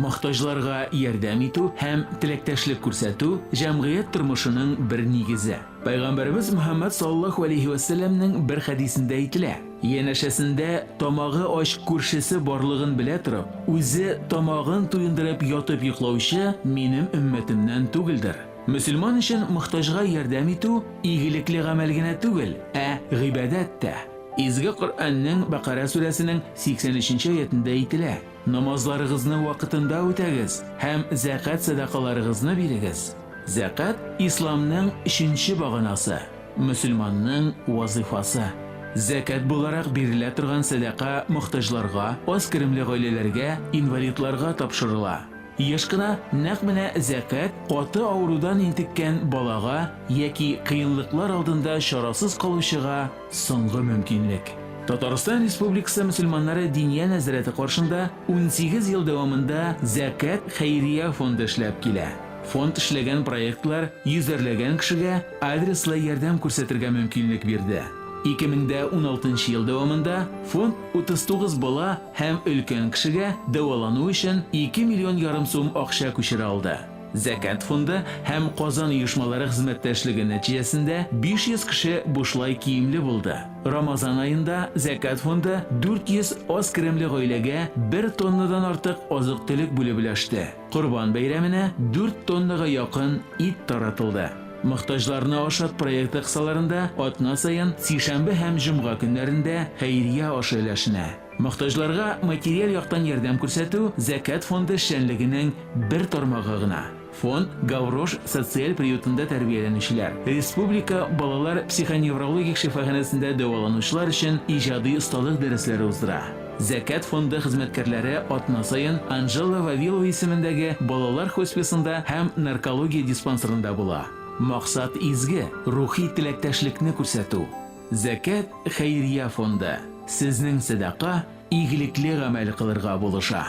Мохтаҗларга ярдәм итү һәм теләктәшлек күрсәтү җәмгыять тормышының бер нигезе. Пайгамбарыбыз Мөхәммәд саллаллаһу алейхи ва сәлламның бер хәдисендә әйтелә: янәшәсендә тамагы ач күршесе барлыгын белә торып, үзе тамагын туендырып ятып йоклаучы минем өммәтемнән түгелдер. Мөселман өчен мохтаҗга ярдәм итү игелекле гамәл генә түгел, гыйбадәт тә. Изге Коръәннең Бакара сүрәсенең 83-нче аятында әйтелә: намазларыгызны вакытында үтәгез һәм зәкат садакаларыгызны бирегез. Зәкат исламның 3нче баганасы, мөселманның вазифасы. Зәкат буларак бирелә торган садака мохтаҗларга, аз керемле гаиләләргә, инвалидларга тапшырыла. Еш кына нәкъ менә зәкат каты авырудан интеккән балага яки кыенлыклар алдында чарасыз калучыга соңгы мөмкинлек. Татарстан Республикасы мөселманнары Диния нәзарәте каршында 18 ел дәвамында Зәкат хәйрия фонды эшләп килә. Фонд эшләгән проектлар йөзәрләгән кешегә адреслы ярдәм күрсәтергә мөмкинлек бирде. 2016 ел дәвамында фонд 39 бала һәм өлкән кешегә дәвалану өчен 2,5 миллион сум акча күчерә алды. Зәкат фонды һәм Казан оешмалары хезмәттәшлеге нәтиҗәсендә 500 кеше бушлай киемле булды. Рамазан аенда Зәкат фонды 400 аз керемле гаиләгә 1 тоннадан артык азык-төлек бүлеп өләште. Корбан бәйрәменә 4 тоннага якын ит таратылды. Мохтаҗларны ашат проекты кысаларында атна саен сишәмбе һәм җомга көннәрендә хәйрия ашы өләшенә. Мохтаҗларга материаль яктан ярдәм күрсәтү Зәкат фонды эшчәнлегенең бер тармагы гына. Фонд Гаврош социаль приютында тәрбияләнүчеләр, республика балалар психоневрологик шифаханәсендә дәваланучылар өчен иҗади осталык дәресләре уздыра. Зәкат фонды хезмәткәрләре атна саен Анжела Вавилова исемендәге балалар хосписында һәм наркология диспансерында була. Максат изге, рухи теләктәшлекне күрсәтү. Зәкат хәйрия фонды. Сезнең садака игелекле гамәл кылырга булыша.